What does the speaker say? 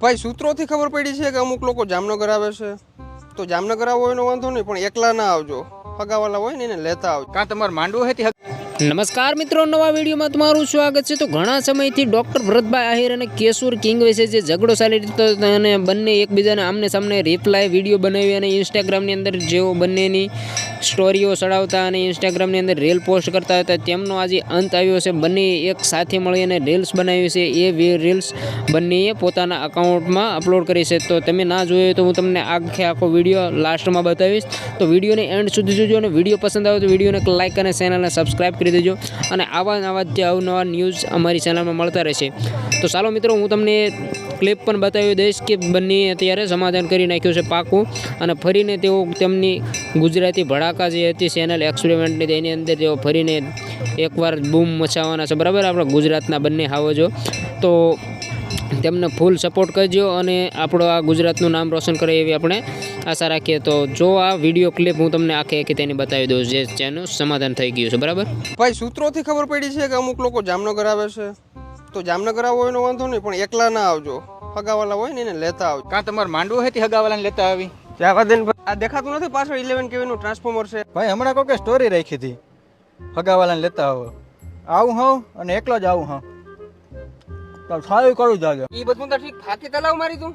ભાઈ સૂત્રોથી ખબર પડી છે કે અમુક લોકો જામનગર આવે છે, તો જામનગર આવો એનો વાંધો નહીં, પણ એકલા ના આવજો, હગાવાલા હોય ને એને લેતા આવજો. કાં તમારે માંડવું હોય નમસ્કાર મિત્રો, નવા વિડીયોમાં તમારું સ્વાગત છે. તો ઘણા સમયથી ડૉક્ટર ભરતભાઈ આહિર અને કેશુર કિંગ વિશે જે ઝઘડો ચાલી રહ્યો હતો અને બંને એકબીજાને આમને સામને રિપ્લાય વિડીયો બનાવી અને ઇન્સ્ટાગ્રામની અંદર જેઓ બંનેની સ્ટોરીઓ ચડાવતા અને ઇન્સ્ટાગ્રામની અંદર રીલ પોસ્ટ કરતા હતા, તેમનો આજે અંત આવ્યો છે. બંને એક સાથે મળીને રીલ્સ બનાવી છે. એ રીલ્સ બંનેએ પોતાના અકાઉન્ટમાં અપલોડ કરી છે. તો તમે ના જોયો તો હું તમને આખો વિડીયો લાસ્ટમાં બતાવીશ. તો વિડીયોને એન્ડ સુધી જોજો અને વિડીયો પસંદ આવે તો વિડીયોને લાઇક અને ચેનલને સબસ્ક્રાઈબ કરી દેજો અને આવા જે અવનવા ન્યૂઝ અમારી ચેનલમાં મળતા રહેશે. તો ચાલો મિત્રો, હું તમને ક્લિપ પણ બતાવી દઈશ કે બંને અત્યારે સમાધાન કરી નાખ્યું છે પાકું, અને ફરીને તેઓ તેમની ગુજરાતી ભડાકા જે હતી ચેનલ એક્સપેરિમેન્ટની તેની અંદર તેઓ ફરીને એકવાર બૂમ મચાવવાના છે. બરાબર, આપણા ગુજરાતના બંને હાવજો, તો તેમને ફૂલ સપોર્ટ કરજો અને આપણો આ ગુજરાતનું નામ રોશન કરે એવી આપણે આશા રાખીએ. તો જો આ વિડીયો ક્લિપ હું તમને આખી તેની બતાવી દઉં જે જેનું સમાધાન થઈ ગયું છે. બરાબર ભાઈ સૂત્રોથી ખબર પડી છે કે અમુક લોકો જામનગર આવે છે, તો જામનગર આવો એનો વાંધો નહીં, પણ એકલા ના આવજો, હગાવાલા હોય ને એને લેતા આવજો. કાં તમારે માંડવું હોય હગાવાલાને લેતા આવી. આ દેખાતું નથી પાછળ 11 kV નું ટ્રાન્સફોર્મર છે. ભાઈ હમણાં કોઈ સ્ટોરી રાખી હતી હગાવાલાને લેતા આવો, આવું હા અને એકલો જ આવું હા, સારું કરું જાગે. ઈ બધું તો ઠીક, ફાકી તલાવ મારી તું